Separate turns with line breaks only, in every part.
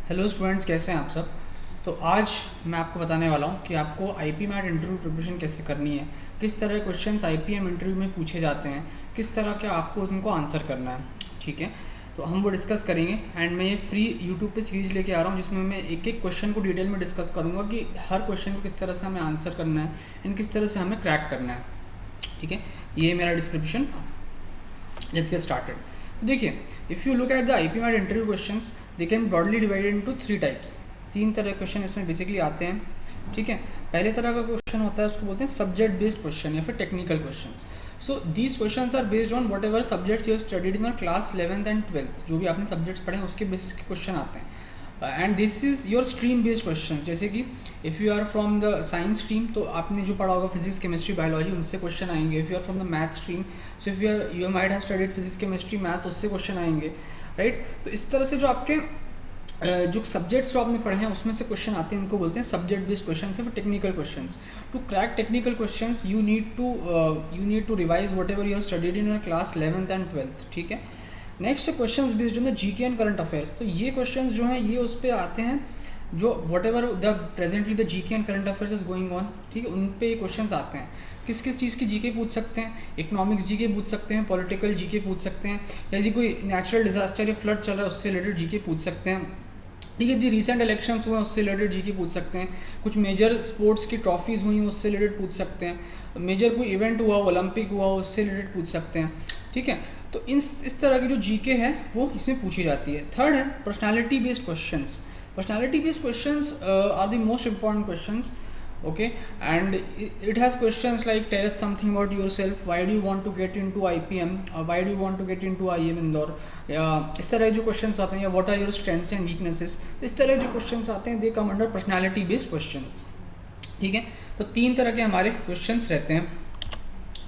Hello students, कैसे हैं आप सब। तो आज मैं आपको बताने वाला हूँ कि आपको आईपी मैट इंटरव्यू प्रिपरेशन कैसे करनी है, किस तरह के क्वेश्चंस आईपीएम इंटरव्यू में पूछे जाते हैं, किस तरह के आपको उनको आंसर करना है। ठीक है, तो हम वो डिस्कस करेंगे। एंड मैं ये फ्री यूट्यूब पे सीरीज़ लेके आ रहा हूँ जिसमें मैं एक एक क्वेश्चन को डिटेल में डिस्कस करूँगा कि हर क्वेश्चन को किस तरह से हमें आंसर करना है एंड किस तरह से हमें क्रैक करना है। ठीक है, ये मेरा डिस्क्रिप्शन। Let's get started. देखिए, if you look at the IPMAT interview questions, they can broadly divided into three types. तीन तरह के क्वेश्चन इसमें बेसिकली आते हैं। ठीक है, पहले तरह का क्वेश्चन होता है, उसको बोलते हैं सब्जेक्ट बेस्ड क्वेश्चन या फिर technical questions. So these questions are based on whatever subjects you have studied in your class 11th and 12th। जो भी आपने सब्जेक्ट्स पढ़े हैं उसके बेसिस के क्वेश्चन आते हैं। And this is your stream based question. जैसे कि if you are from the science stream तो आपने जो पढ़ा होगा फिजिक्स केमिस्ट्री बायोलॉजी, उनसे क्वेश्चन आएंगे। If you are from the math stream, so if you might have studied physics chemistry maths, उससे क्वेश्चन आएंगे। राइट, तो इस तरह से जो आपके जो सब्जेक्ट्स जो आपने पढ़े हैं उसमें से क्वेश्चन आते हैं, इनको बोलते हैं सब्जेक्ट बेस्ड क्वेश्चन या फिर technical questions. To crack technical questions you need to revise whatever you are studied in your class 11th and 12th। ठीक है, next questions based on the GK and current affairs. तो ये questions जो हैं ये उस पर आते हैं जो what ever the presently the GK and current affairs is going on. ठीक है, उन पे ये क्वेश्चंस आते हैं। किस किस चीज़ की जीके पूछ सकते हैं, इकोनॉमिक्स जीके पूछ सकते हैं, पॉलिटिकल जीके पूछ सकते हैं, यदि कोई नेचुरल डिजास्टर या फ्लड चल रहा है उससे रिलेटेड जीके पूछ सकते हैं। ठीक है, यदि रिसेंट इलेक्शंस हुए उससे रिलेटेड जीके पूछ सकते हैं, कुछ मेजर स्पोर्ट्स की ट्रॉफीज़ हुई उससे रिलेटेड पूछ सकते हैं, मेजर कोई इवेंट हुआ ओलंपिक हुआ उससे रिलेटेड पूछ सकते हैं। ठीक है, तो इस तरह की जो जीके है वो इसमें पूछी जाती है। थर्ड है personality based questions. Personality based questions are the most important questions. Okay, and it has questions like tell us something about yourself, why do you want to get into IPM, or why do you want to get into IIM Indore, या इस तरह जो questions आते हैं, या what are your strengths and weaknesses, इस तरह जो क्वेश्चंस आते हैं they come under personality based questions. ठीक है, तो तीन तरह के हमारे क्वेश्चंस रहते हैं।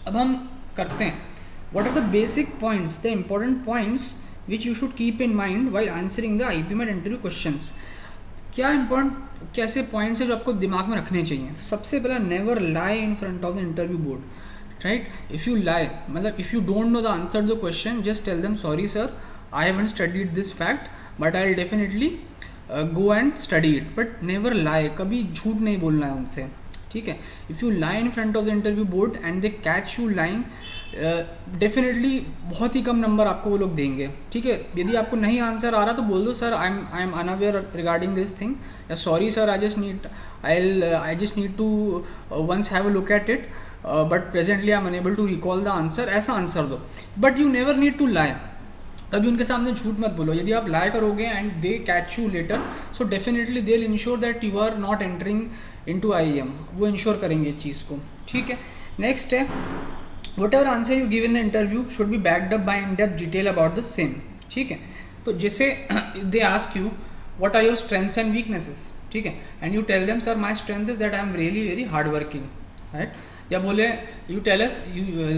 अब हम करते हैं what are the basic points, the important points which you should keep in mind while answering the IPM interview questions। क्या इंपॉर्टेंट कैसे पॉइंट्स है जो आपको दिमाग में रखने चाहिए। सबसे पहला, never lie in front of the interview board. Right, if you lie मतलब if you don't know the answer the question, just tell them sorry sir, I haven't studied this fact but I will definitely go and study it. But never lie, कभी झूठ नहीं बोलना है उनसे। ठीक है, if you lie in front of the interview board and they catch you lying, definitely बहुत ही कम number आपको वो लोग देंगे। ठीक है, यदि आपको नहीं आंसर आ रहा तो बोल दो sir I am unaware regarding this thing, या sorry sir I just need to once have a look at it but presently I am unable to recall the answer, ऐसा आंसर दो। But you never need to lie, कभी उनके सामने झूठ मत बोलो। यदि आप लाई करोगे and they catch you later, so definitely they will ensure that you are not entering into IM, वो इंश्योर करेंगे इस चीज़ को। ठीक है, नेक्स्ट है whatever answer you give in the interview should be backed up by in-depth detail about the same। ठीक है, तो जैसे they ask you what are your strengths and weaknesses, ठीक है, and you tell them sir my strength is that I am really very hard working, right। या बोले you tell us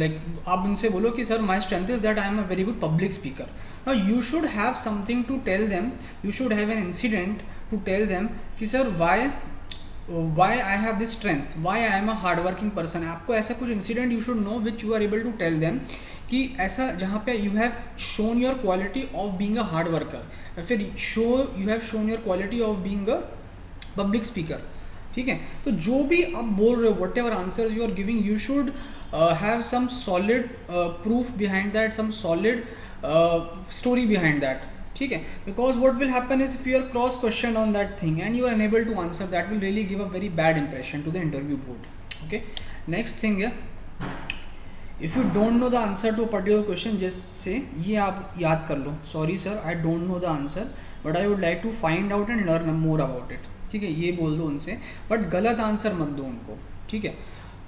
like आप उनसे बोलो कि sir my strength is that I am a very good public speaker। now you should have something to tell them, you should have an incident to tell them कि sir why I have this strength, why I am a hard working person। आपको ऐसा कुछ incident you should know which you are able to tell them कि ऐसा जहाँ पे you have shown your quality of being a hard worker, या फिर you have shown your quality of being a public speaker. ठीक है, तो जो भी आप बोल रहे हो whatever answers you are giving, you should have some solid proof behind that, some solid story behind that. ठीक है, because what will happen is if you are cross question on that thing and you are unable to answer, that will really give a very bad impression to the interview board. Okay, next thing है if you don't know the answer to a particular question, जैसे ये आप याद कर लो, sorry sir I don't know the answer but I would like to find out and learn more about it. ठीक है, ये बोल दो उनसे, बट गलत आंसर मत दो उनको। ठीक है,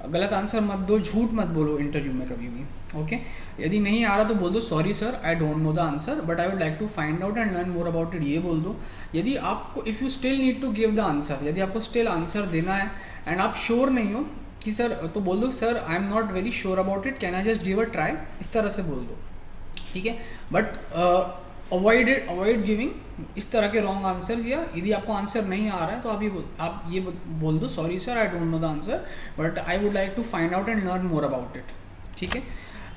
गलत आंसर मत दो, झूठ मत बोलो इंटरव्यू में कभी भी। ओके, यदि नहीं आ रहा तो बोल दो sorry sir I don't know the answer but I would like to find out and learn more about it, ये बोल दो। यदि आपको if you still need to give the answer, यदि आपको स्टिल आंसर देना है एंड आप श्योर नहीं हो कि सर, तो बोल दो sir I am not very sure about it, can I just give a try, इस तरह से बोल दो। ठीक है, बट अवॉइड गिविंग इस तरह के रॉन्ग आंसर्स, या यदि आपको आंसर नहीं आ रहा है तो आप ये बोल दो sorry sir I don't know the answer but I would like to find out and learn more about it. ठीक है,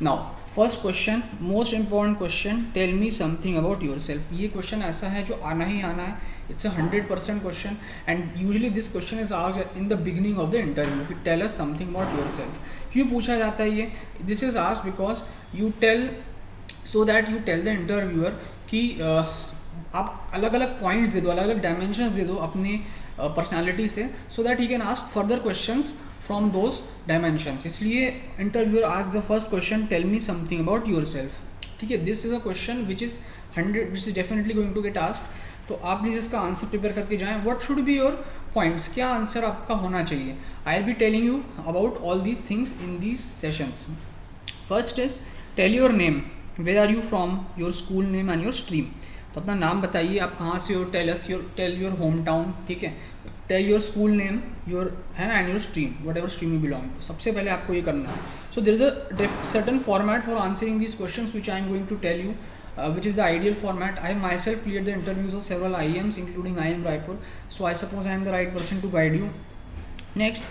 now first question, most important question, tell me something about yourself. ये question ऐसा है जो आना ही आना है, it's a 100% question and usually this question is asked in the beginning of the interview कि tell us something about yourself. क्यों पूछा जाता है ये? This is asked because you tell, so that you tell the interviewer कि आप अलग अलग पॉइंट्स दे दो, अलग अलग डायमेंशंस दे दो अपने पर्सनालिटी से, so that he can ask further questions from those dimensions. इसलिए interviewer ask the first question, tell me something about yourself. ठीक है, this is a question which is definitely going to get asked. तो आप please इसका answer prepare करके जाएं। What should be your points, क्या answer आपका होना चाहिए? I will be telling you about all these things in these sessions. First is tell your name, where are you from, your school name and your stream. तो अपना नाम बताइए, आप कहाँ से हो, टेल योर होम टाउन, ठीक है, tell your school name, your है ना, and your stream, whatever stream you belong. सबसे पहले आपको ये करना है। So there is a certain format for answering these questions which I am going to tell you, which is the ideal format. I myself cleared the interviews of several IIMs including IIM Raipur, so I suppose I am the right person to guide you. Next,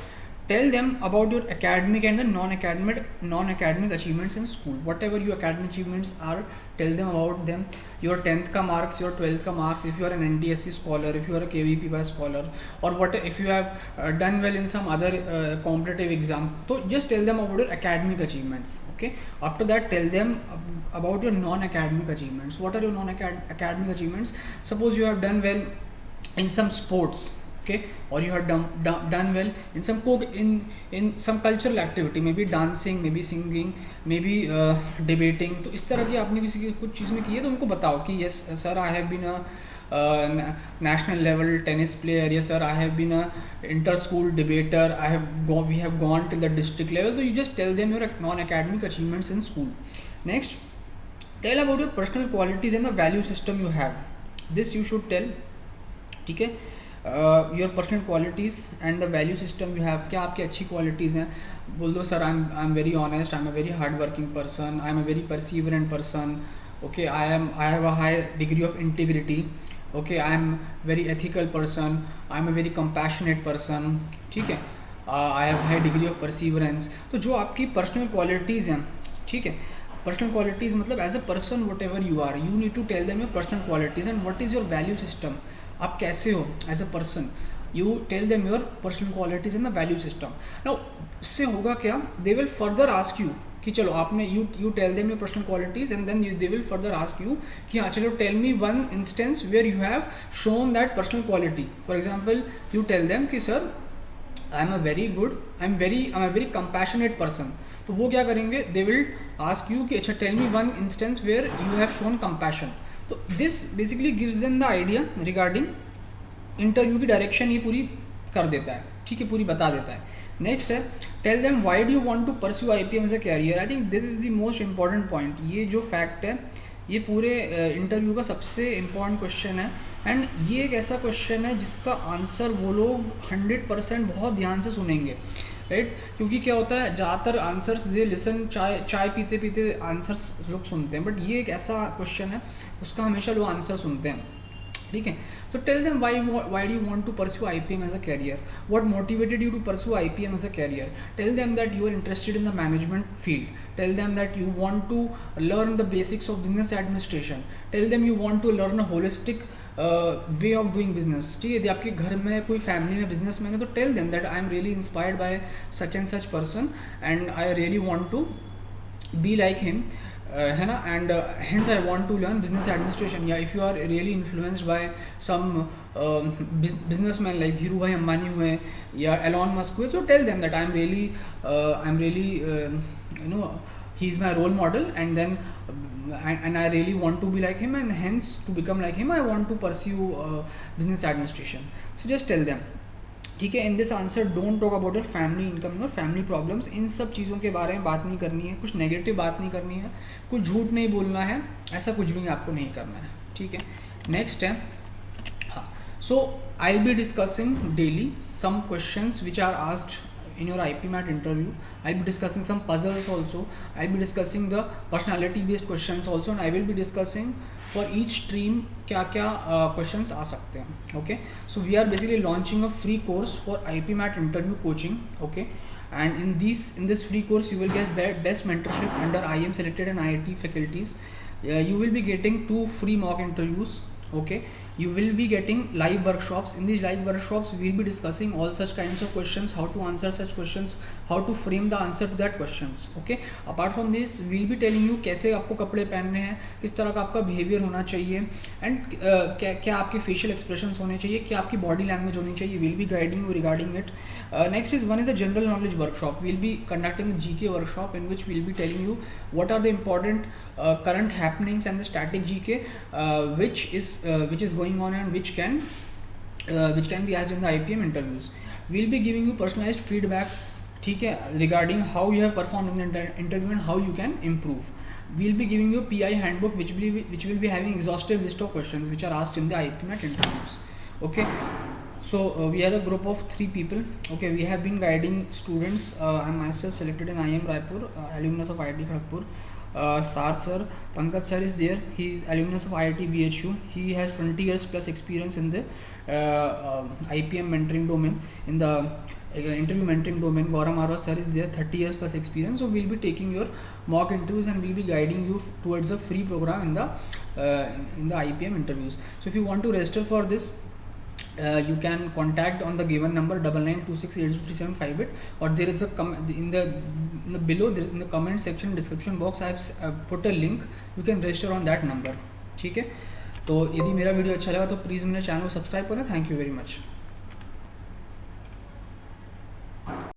tell them about your academic and the non-academic achievements in school. Whatever your academic achievements are, tell them about them. Your 10th ka marks, your 12th ka marks, if you are an NDSC scholar, if you are a KVPY scholar, or what if you have done well in some other competitive exam, so just tell them about your academic achievements. Okay, after that tell them about your non-academic achievements. What are your non-academic achievements? Suppose you have done well in some sports, okay, or you have done well in some in some cultural activity, maybe dancing, maybe singing, maybe debating. तो इस तरह की आपने किसी की कुछ चीज़ में की है तो उनको बताओ कि yes sir, I have been a national level tennis player, yes sir, I have been a inter-school debater, we have gone till the district level. So you just tell them your non-academic achievements in school. Next, tell about your personal qualities and the value system you have. This you should tell, ठीक है, your personal qualities and the value system you have. क्या आपकी अच्छी qualities हैं? बोल दो sir, I am very honest, I am a very hard working person, I am a very perseverant person, okay, I have a high degree of integrity, okay, I am very ethical person, I am a very compassionate person, ठीक है, I have high degree of perseverance. तो जो आपकी personal qualities हैं, ठीक है, personal qualities मतलब as a person whatever you are, you need to tell them your personal qualities and what is your value system. आप कैसे हो as a person, you tell them your personal qualities in the value system. Now इससे होगा क्या, they will further ask you कि चलो आपने you tell them your personal qualities and then they will further ask you कि हाँ चलो tell me one instance where you have shown that personal quality. For example you tell them कि sir I am a very compassionate person. तो वो क्या करेंगे, they will ask you कि अच्छा tell me one instance where you have shown compassion. तो this basically gives them the idea regarding interview की direction, ये पूरी कर देता है, ठीक है, पूरी बता देता है। नेक्स्ट है, tell them why do you want to pursue IPM as a career. I think this is the most important point. ये जो फैक्ट है ये पूरे इंटरव्यू का सबसे इम्पॉर्टेंट क्वेश्चन है एंड ये एक ऐसा क्वेश्चन है जिसका आंसर वो लोग 100% बहुत ध्यान से सुनेंगे, राइट? क्योंकि क्या होता है, ज़्यादातर आंसर्स दे लिसन, चाय पीते पीते आंसर्स लोग सुनते हैं, बट ये एक ऐसा क्वेश्चन है उसका हमेशा लोग आंसर सुनते हैं, ठीक है। तो tell them why do you want to pursue IPM as a career, what motivated you to pursue IPM as a career. Tell them that you are interested in the management field, tell them that you want to learn the basics of business administration, tell them you want to learn a holistic way of doing business, ठीक है। यदि आपके घर में कोई family में businessman है तो tell them that I am really inspired by such and such person and I really want to be like him, है ना, and hence I want to learn business administration. या if you are really influenced by some businessman like Dhiru bhai Ambani हुए या Elon Musk हुए, so tell them that I am really you know he is my role model and then and I really want to be like him and hence to become like him I want to pursue business administration. So just tell them, ठीक है। In this answer don't talk about your family income और family problems, इन सब चीज़ों के बारे में बात नहीं करनी है, कुछ नेगेटिव बात नहीं करनी है, कुछ झूठ नहीं बोलना है, ऐसा कुछ भी आपको नहीं करना है, ठीक है। नेक्स्ट है, हाँ, so I will be discussing daily some questions which are asked in your IPMAT interview. I'll be discussing some puzzles also. I'll be discussing the personality based questions also and I will be discussing for each stream क्या क्या questions आ सकते हैं, okay? So we are basically launching a free course for IPMAT interview coaching, okay? and in this free course you will get best mentorship under IIM selected and IIT faculties. You will be getting 2 free mock interviews. Okay, you will be getting live workshops. In these live workshops we will be discussing all such kinds of questions, how to answer such questions, how to frame the answer to that questions. Okay, apart from this we will be telling you कैसे आपको कपड़े पहनने हैं, किस तरह का आपका behaviour होना चाहिए, एंड क्या आपके फेशियल एक्सप्रेशंस होने चाहिए, क्या आपकी बॉडी लैंग्वेज होनी चाहिए. Will be guiding you regarding it. Next is one is the general knowledge workshop. We'll be conducting a GK workshop in which we'll be telling you what are the important current happenings and the static GK which is going on and which can be asked in the IPM interviews. We'll be giving you personalized feedback, ठीक है, regarding how you have performed in the interview and how you can improve. We'll be giving you a PI handbook which will be having exhaustive list of questions which are asked in the IPMAT interviews. Okay. So we are a group of 3 people. Okay, we have been guiding students. I'm myself selected in IIM Raipur, alumnus of IIT Kharagpur. Sarth sir, Pankaj sir is there. He is alumnus of IIT BHU. He has 20 years plus experience in the IPM mentoring domain, in the interview mentoring domain. Gauram Arwa sir is there, 30 years plus experience. So we'll be taking your mock interviews and we'll be guiding you towards a free program in the IPM interviews. So if you want to register for this, you can contact on the given number 9926823758, or there is a in the below in the comment section description box I have put a link. You can register on that number. ठीक है, तो यदि मेरा video अच्छा लगा तो please मेरे channel को सब्सक्राइब करें. Thank you very much.